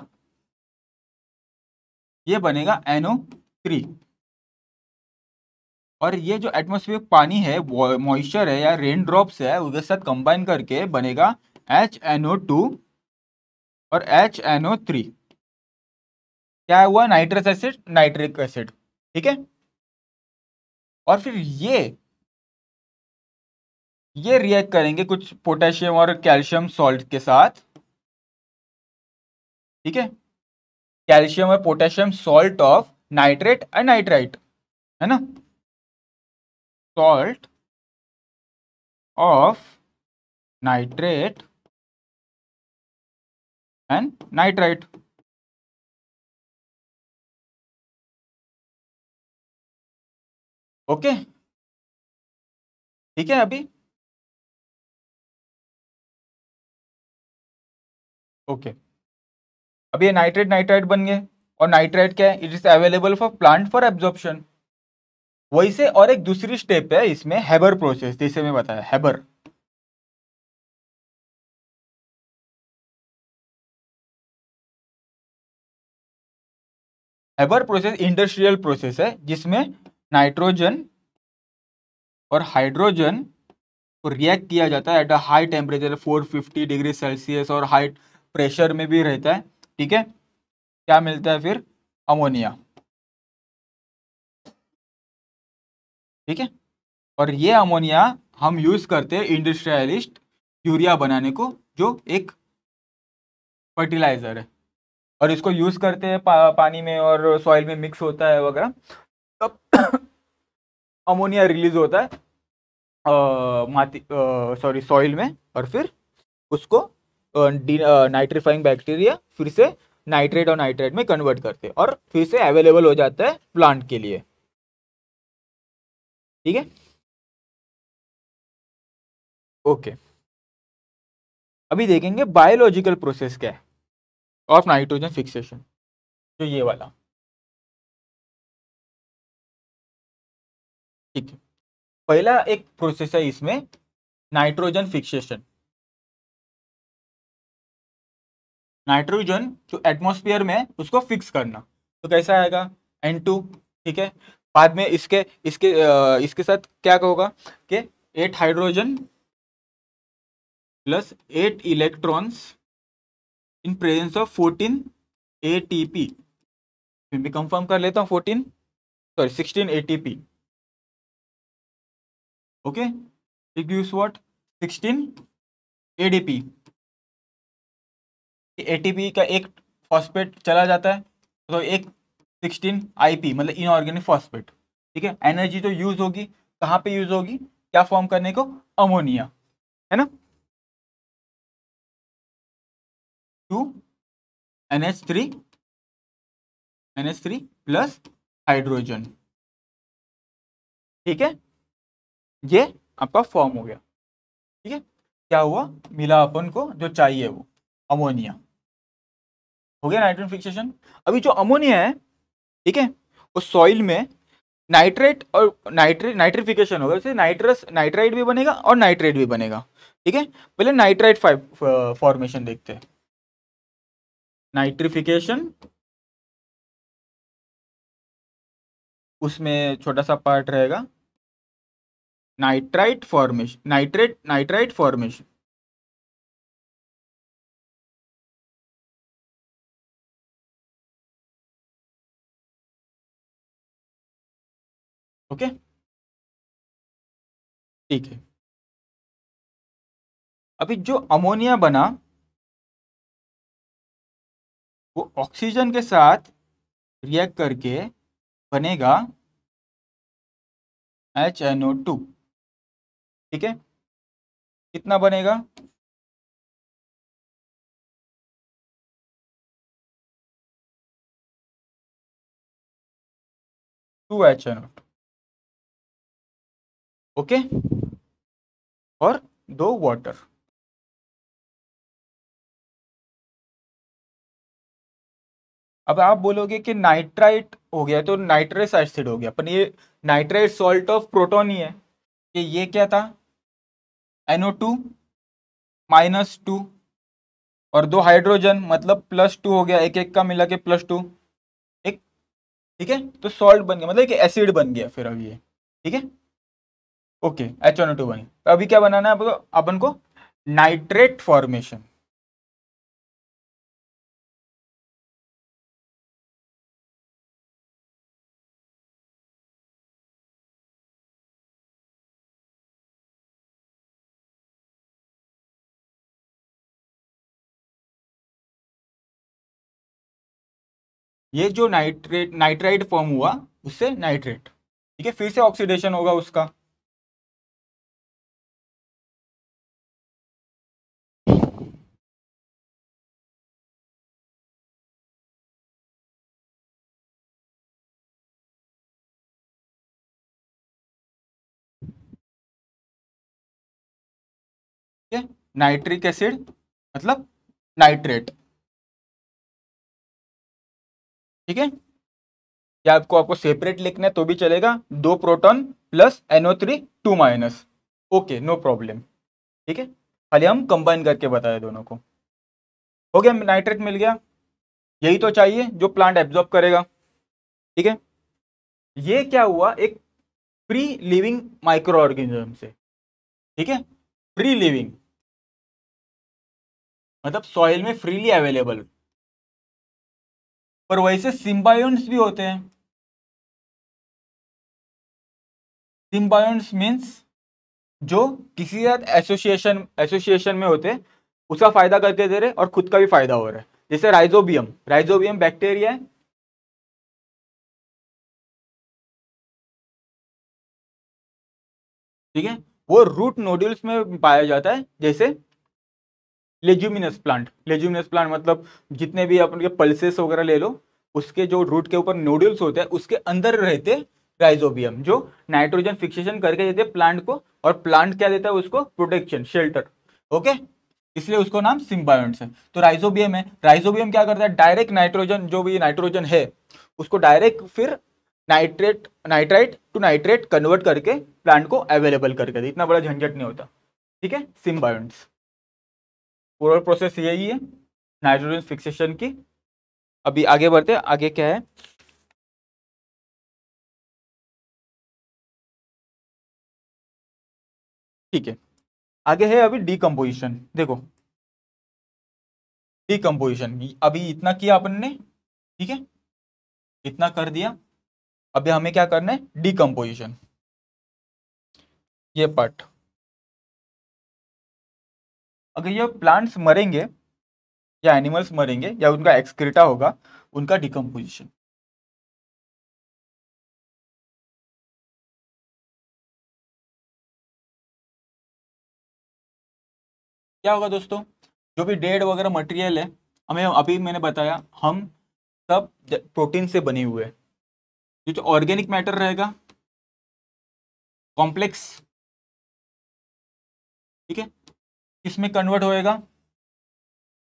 ये बनेगा NO3। और ये जो एटमॉस्फेरिक पानी है, मॉइस्चर है या रेन ड्रॉप्स है, उसके साथ कंबाइन करके बनेगा HNO2 और HNO3। क्या हुआ? नाइट्रस एसिड, नाइट्रिक एसिड, ठीक है। और फिर ये रिएक्ट करेंगे कुछ पोटेशियम और कैल्शियम सॉल्ट के साथ, ठीक है, कैल्शियम और potassium salt of nitrate and nitrite, है ना, salt of nitrate and nitrite. Okay, ठीक है। अभी ओके, अभी ये नाइट्रेट नाइट्राइट बन गए, और नाइट्राइट क्या है? It is available for plant for absorption. वही से और एक दूसरी स्टेप है इसमें, हेबर प्रोसेस, जैसे मैं बताया Haber. Haber process industrial process है जिसमें नाइट्रोजन और हाइड्रोजन को रिएक्ट किया जाता है at a high temperature 450 degree Celsius, और हाई प्रेशर में भी रहता है, ठीक है। क्या मिलता है फिर? अमोनिया, ठीक है। और ये अमोनिया हम यूज करते हैं इंडस्ट्रियलिस्ट यूरिया बनाने को, जो एक फर्टिलाइजर है, और इसको यूज करते हैं पानी में और सॉइल में मिक्स होता है वगैरह, तब अमोनिया रिलीज होता है माटी, सॉरी, सॉइल में, और फिर उसको नाइट्रीफाइंग बैक्टीरिया फिर से नाइट्रेट और नाइट्रेट में कन्वर्ट करते हैं, और फिर से अवेलेबल हो जाता है प्लांट के लिए, ठीक है। ओके, अभी देखेंगे बायोलॉजिकल प्रोसेस क्या है ऑफ नाइट्रोजन फिक्सेशन, जो ये वाला, ठीक है। पहला एक प्रोसेस है इसमें, नाइट्रोजन फिक्सेशन। नाइट्रोजन जो एटमॉस्फेयर में है उसको फिक्स करना, तो कैसा आएगा? N2, ठीक है। बाद में इसके इसके इसके साथ क्या होगा कि 8 hydrogen plus 8 electrons in presence of 14 ATP। फिर भी कंफर्म कर लेता हूँ, 14, sorry, 16 ATP। Okay, it gives what? 16 ADP। ATP का एक फॉस्फेट चला जाता है, तो एक 16 IP मतलब इनऑर्गेनिक फॉस्फेट, ठीक है। एनर्जी तो यूज होगी, कहाँ पे यूज होगी, क्या फॉर्म करने को, अमोनिया, है ना। 2 NH3 प्लस हाइड्रोजन, ठीक है, ये आपका फॉर्म हो गया, ठीक है। क्या हुआ, मिला अपन को जो चाहिए वो अमोनिया, हो गया नाइट्रोजन फिक्सेशन। अभी जो अमोनिया है, ठीक है, उस सॉइल में नाइट्रेट और नाइट्रिफिकेशन होगा, जैसे नाइट्रस नाइट्राइट भी बनेगा और नाइट्रेट भी बनेगा, ठीक है। पहले नाइट्राइट फॉर्मेशन देखते हैं। नाइट्रिफिकेशन, उसमें छोटा सा पार्ट रहेगा nitrite formation, nitrite formation, okay, ठीक है। अभी जो अमोनिया बना वो ऑक्सीजन के साथ रिएक्ट करके बनेगा HNO2, ठीक है। कितना बनेगा, 2HNO2, ओके, और 2 वाटर। अब आप बोलोगे कि नाइट्राइट हो गया तो नाइट्रस एसिड हो गया, पर ये नाइट्राइट सॉल्ट ऑफ प्रोटोन ही है, कि ये क्या था, NO2 -2 और 2 हाइड्रोजन, मतलब +2 हो गया, एक एक का मिला के +2, एक, ठीक है। तो सॉल्ट बन गया, मतलब एक एसिड बन गया फिर अब ये, ठीक है, ओके, HNO2 बनी। तो अभी क्या बनाना है अपन को, नाइट्रेट फॉर्मेशन, ये जो नाइट्राइट फॉर्म हुआ उससे नाइट्रेट, ठीक है, फिर से ऑक्सीडेशन होगा उसका, ठीक है। नाइट्रिक एसिड मतलब नाइट्रेट, ठीक है। या आपको सेपरेट लिखना है तो भी चलेगा, 2 proton plus NO3 2 minus, okay, no problem, ठीक है। खाली हम कंबाइन करके बताए दोनों को, हो गया, नाइट्रेट मिल गया। यही तो चाहिए जो प्लांट एब्जॉर्ब करेगा, ठीक है। ये क्या हुआ, एक फ्री लिविंग माइक्रो ऑर्गेनिज्म से, ठीक है, फ्री लिविंग मतलब सॉइल में फ्रीली अवेलेबल, पर वैसे सिम्बायोन्ट्स भी होते हैं। सिम्बायोन्ट्स मीन्स जो किसी के साथ एसोसिएशन एसोसिएशन में होते हैं, उसका फायदा करके दे रहे और खुद का भी फायदा हो रहा है, जैसे राइजोबियम, राइजोबियम बैक्टीरिया है, ठीक है, वो रूट नोड्यूल्स में पाया जाता है, जैसे लेज्यूमिनस प्लांट मतलब जितने भी अपन के पल्सेस वगैरह ले लो, उसके जो रूट के ऊपर नोड्यूल्स होते हैं उसके अंदर रहते राइजोबियम, जो नाइट्रोजन फिक्सेशन करके देते प्लांट को, और प्लांट क्या देता है उसको, प्रोटेक्शन, शेल्टर, ओके, इसलिए उसको नाम सिम्बायोन्ट्स है। तो राइजोबियम है, राइजोबियम क्या करता है, डायरेक्ट नाइट्रोजन, जो भी नाइट्रोजन है उसको डायरेक्ट फिर नाइट्राइट टू नाइट्रेट कन्वर्ट करके प्लांट को अवेलेबल करके दे, इतना बड़ा झंझट नहीं होता, ठीक है, सिम्बायोन्ट्स, पूरा प्रोसेस यही है नाइट्रोजन फिक्सेशन की। अभी आगे बढ़ते हैं, आगे क्या है, ठीक है, आगे है अभी डीकम्पोजिशन। देखो डीकम्पोजिशन, अभी इतना किया अपन ने, ठीक है, इतना कर दिया, अभी हमें क्या करना है, डीकम्पोजिशन, ये पार्ट। अगर ये प्लांट्स मरेंगे, या एनिमल्स मरेंगे या उनका एक्सक्रीटा होगा, उनका डिकम्पोजिशन। क्या होगा दोस्तों, जो भी डेड वगैरह मटेरियल है, हमें अभी मैंने बताया हम सब प्रोटीन से बने हुए हैं। जो ऑर्गेनिक मैटर रहेगा कॉम्प्लेक्स, ठीक है, किसमें कन्वर्ट होएगा,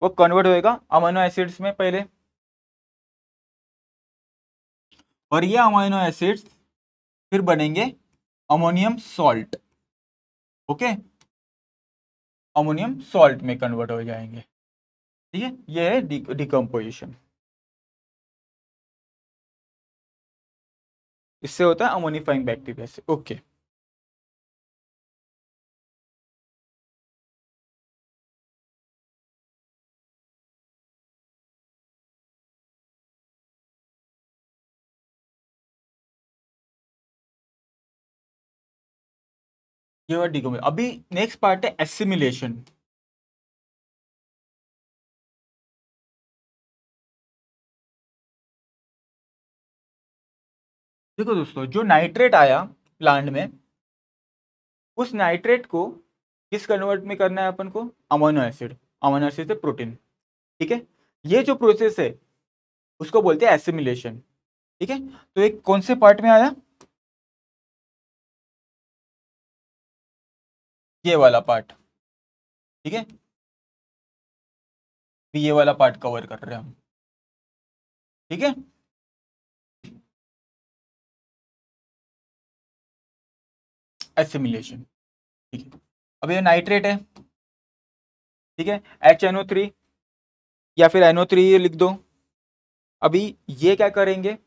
वो कन्वर्ट होएगा अमीनो एसिड्स में पहले, और ये अमीनो एसिड्स फिर बनेंगे ammonium salt. Okay, ammonium salt में कन्वर्ट हो जाएंगे। ठीक है, ये है डिकम्पोजिशन। इससे होता है अमोनिफाइंग बैक्टीरिया से। ओके, ये हुआ डिकम्पोजिशन। अभी नेक्स्ट पार्ट है एसिमिलेशन। देखो दोस्तों, जो नाइट्रेट आया प्लांट में, उस नाइट्रेट को किस कन्वर्ट में करना है अपन को, अमीनो एसिड, अमीनो एसिड से प्रोटीन। ठीक है, ये जो प्रोसेस है उसको बोलते हैं एसिमिलेशन। ठीक है, तो एक कौन से पार्ट में आया, ये वाला पार्ट। ठीक है, ये वाला पार्ट कवर कर रहे हैं हम। ठीक है, एसिमिलेशन। ठीक है, अब ये नाइट्रेट है, ठीक है, HNO3 या फिर NO3 लिख दो। अभी ये क्या करेंगे,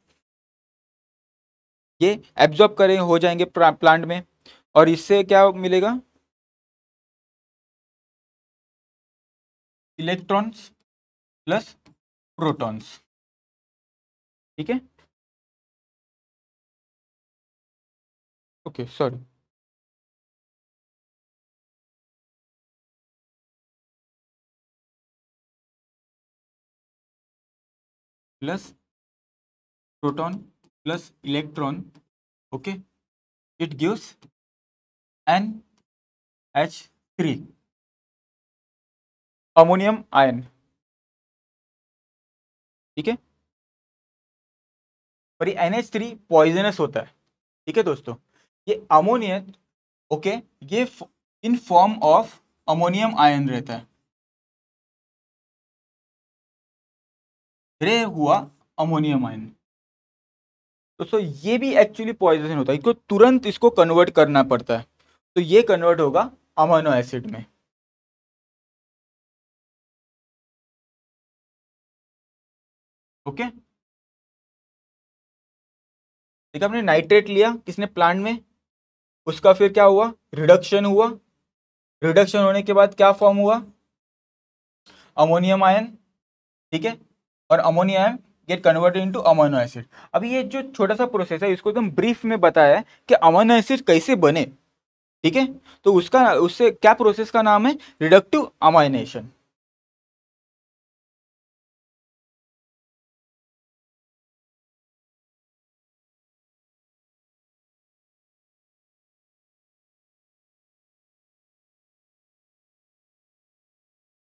ये एब्जॉर्ब करें हो जाएंगे प्लांट में, और इससे क्या मिलेगा, इलेक्ट्रॉन्स प्लस प्रोटॉन्स। ठीक है, okay sorry, plus proton plus electron. Okay, it gives NH3, ammonium ion. ठीक है, और ये NH3 पॉइजनस होता है। ठीक है दोस्तों, ये अमोनिया, ओके, ये इन फॉर्म ऑफ अमोनियम आयन रहता है, रे हुआ अमोनियम आयन। दोस्तों ये भी एक्चुअली पॉइजन होता है, इसको तुरंत इसको कन्वर्ट करना पड़ता है, तो ये कन्वर्ट होगा अमीनो एसिड में। ओके, ठीक है, हमने नाइट्रेट लिया किसने, प्लांट में, उसका फिर क्या हुआ, रिडक्शन हुआ, रिडक्शन होने के बाद क्या फॉर्म हुआ, अमोनियम आयन। ठीक है, और ammonia ion get converted into amino acid. अभी ये जो छोटा सा प्रोसेस है इसको एकदम ब्रीफ में बताया है कि अमीनो एसिड कैसे बने। ठीक है, तो उसका उससे क्या प्रोसेस का नाम है, रिडक्टिव अमाइनेशन।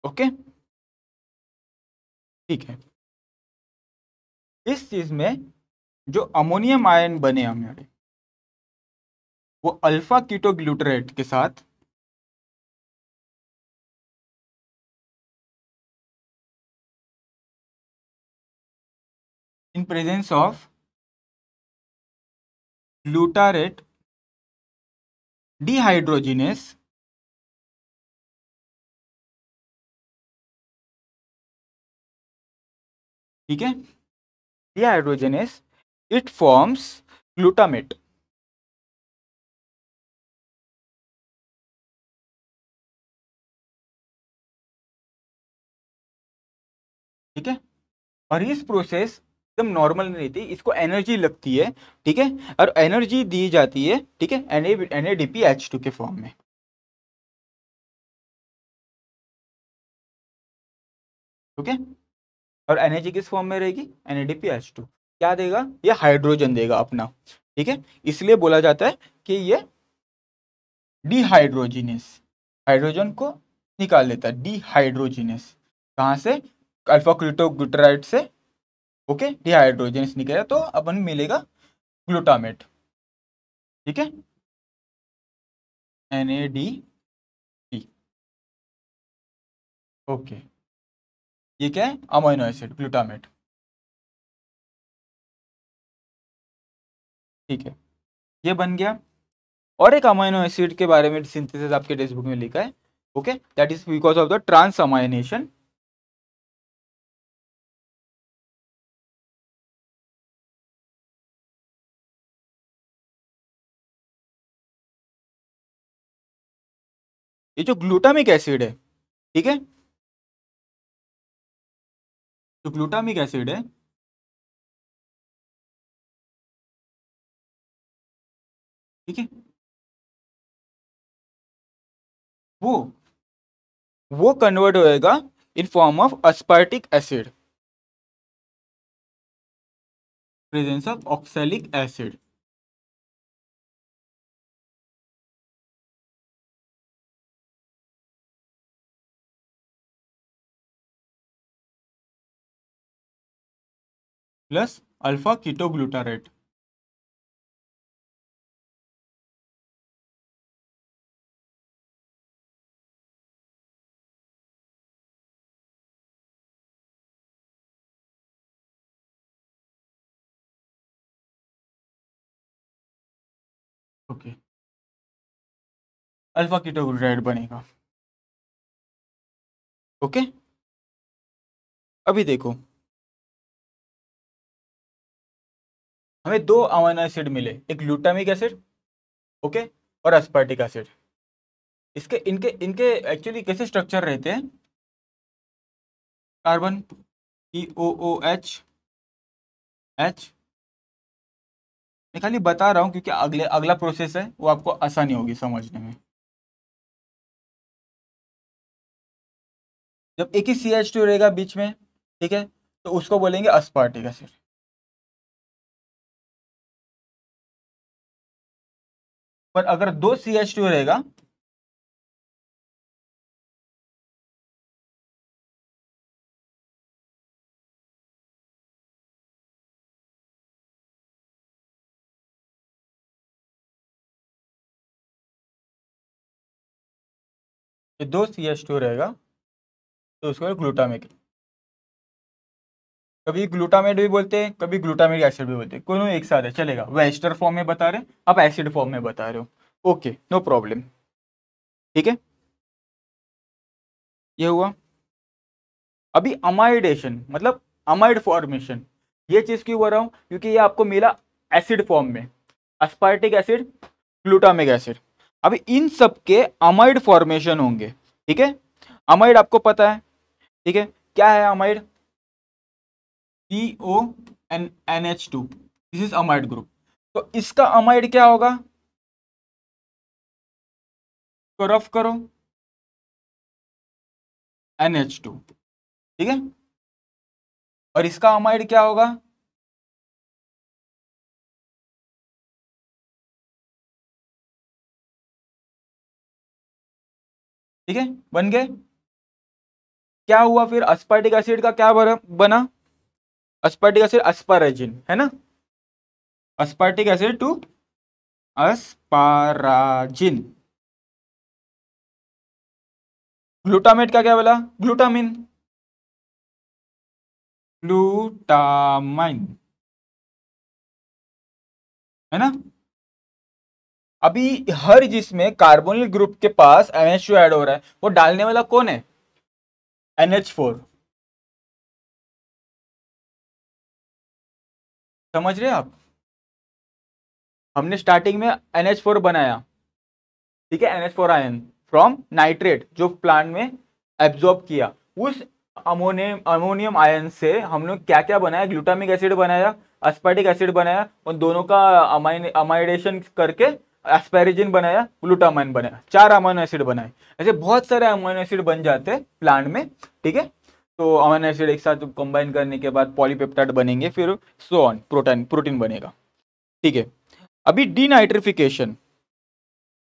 ओके, ठीक है, इस चीज में जो अमोनियम आयन बने हमारे, वो अल्फा कीटोग्लूटरेट के साथ in presence of glutarate dehydrogenase, ठीक है, डिहाइड्रोजिनेस, इट फॉर्म्स ग्लूटामेट। ठीक है, और इस प्रोसेस एकदम नॉर्मल नहीं रहती, इसको एनर्जी लगती है। ठीक है, और एनर्जी दी जाती है, ठीक है, NADPH2 के फॉर्म में। ओके। और एनर्जी किस फॉर्म में रहेगी, NADPH2। क्या देगा, ये हाइड्रोजन देगा अपना, ठीक है। इसलिए बोला जाता है कि ये डिहाइड्रोजिनेस, हाइड्रोजन को निकाल लेता है, डिहाइड्रोजिनेस। कहाँ से, अल्फा कीटोग्लूटाराइड से, ओके, डिहाइड्रोजिनेस निकलेगा तो अपन मिलेगा ग्लूटामेट, ठीक है, NAD, ओके। ये क्या है, अमीनो एसिड ग्लूटामेट, ठीक है, ये बन गया। और एक अमीनो एसिड के बारे में सिंथेसिस आपके टेक्स्ट बुक में लिखा है, okay, that is because of the transamination. ये जो ग्लूटामिक एसिड है, ठीक है, जो ग्लूटामिक एसिड है, ठीक है, वो वो कन्वर्ट होएगा in form of aspartic acid, presence of oxalic acid. Plus alpha ketoglutarate. Okay, alpha ketoglutarate बनेगा, ओके। अभी देखो, हमें दो अमीनो एसिड मिले, एक ग्लूटामिक एसिड, ओके, और अस्पार्टिक एसिड। इसके इनके इनके एक्चुअली कैसे स्ट्रक्चर रहते हैं, कार्बन COOH H। मैं खाली बता रहा हूँ क्योंकि अगला प्रोसेस है, वो आपको आसानी होगी समझने में। जब एक ही CH2 रहेगा बीच में, ठीक है, तो उसको बोलेंगे अस्पार्टिक एसिड। पर अगर दो CH2 रहेगा, ये दो CH2 रहेगा तो उसको ग्लूटामिक, कभी ग्लूटामेट भी बोलते हैं, कभी ग्लूटामिक एसिड भी बोलते हैं, दोनों एक साथ है, चलेगा। वह एस्टर फॉर्म में बता रहे हैं, आप एसिड फॉर्म में बता रहे हो, ओके, नो प्रॉब्लम, ठीक है, ये हुआ। अभी अमाइडेशन मतलब अमाइड फॉर्मेशन, ये चीज क्यों बोल रहा हूं, क्योंकि ये आपको मिला एसिड फॉर्म में, अस्पार्टिक एसिड, ग्लूटामिक एसिड। अभी इन सब के अमाइड फॉर्मेशन होंगे, ठीक है। अमाइड आपको पता है, ठीक है, क्या है amide, CONH2, this is amide group. तो इसका अमाइड क्या होगा, तो रफ करो, NH2, ठीक है, और इसका अमाइड क्या होगा, ठीक है, बन गए। क्या हुआ फिर, अस्पार्टिक एसिड का क्या बना, अस्पार्टिक एसिड अस्पाराजिन, है ना, अस्पार्टिक एसिड टू अस्पाराजिन। ग्लूटामेट का क्या बोला, ग्लूटामिन, ग्लूटामाइन, है ना। अभी हर जिसमें कार्बोनिल ग्रुप के पास NH2 ऐड हो रहा है, वो डालने वाला कौन है, NH4। समझ रहे हैं आप, हमने स्टार्टिंग में NH4 बनाया, ठीक है, NH4 आयन फ्रॉम नाइट्रेट जो प्लांट में एब्जॉर्ब किया, उस अमोनियम आयन से हम लोग क्या क्या बनाया, ग्लूटामिक एसिड बनाया, अस्पार्टिक एसिड बनाया, उन दोनों का अमाइडेशन करके एस्पेरिजिन बनाया, ग्लूटामाइन बनाया, 4 अमीनो एसिड बनाए। ऐसे बहुत सारे अमीनो एसिड बन जाते हैं प्लांट में, ठीक है। तो अमीनो एसिड एक साथ कंबाइन करने के बाद पॉलीपेप्टाइड बनेंगे, फिर सो ऑन प्रोटीन बनेगा। ठीक है, अभी डीनाइट्रिफिकेशन।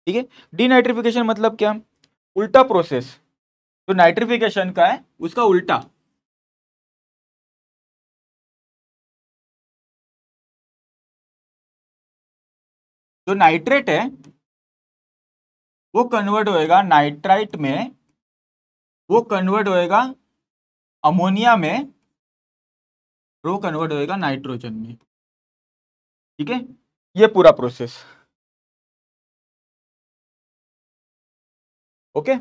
ठीक है, डीनाइट्रिफिकेशन मतलब क्या, उल्टा प्रोसेस। तो नाइट्रिफिकेशन का है उसका उल्टा। जो नाइट्रेट है वो कन्वर्ट होएगा नाइट्राइट में, वो कन्वर्ट होएगा अमोनिया में, वो कन्वर्ट होएगा नाइट्रोजन में। ठीक है, ये पूरा प्रोसेस। ओके,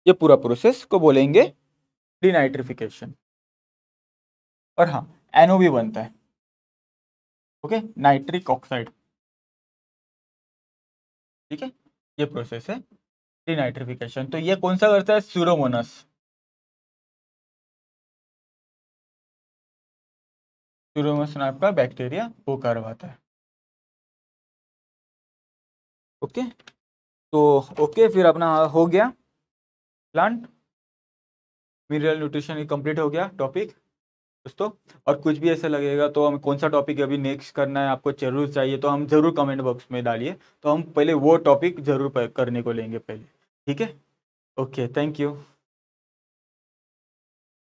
ये पूरा प्रोसेस को बोलेंगे डीनाइट्रिफिकेशन। और हाँ, एनओ भी बनता है। Okay, nitric oxide. ठीक है, ये प्रोसेस है डीनाइट्रिफिकेशन। तो ये कौन सा करता है, स्यूडोमोनास। स्यूडोमोनास नाम का बैक्टीरिया वो करवाता है। ओके, तो ओके, फिर अपना हो गया प्लांट मिनरल न्यूट्रिशन कंप्लीट हो गया टॉपिक दोस्तों। और कुछ भी ऐसा लगेगा तो हमें कौन सा टॉपिक अभी नेक्स्ट करना है, आपको जरूर चाहिए तो हम जरूर कमेंट बॉक्स में डालिए, तो हम पहले वो टॉपिक जरूर करने को लेंगे पहले। ठीक है, ओके, थैंक यू।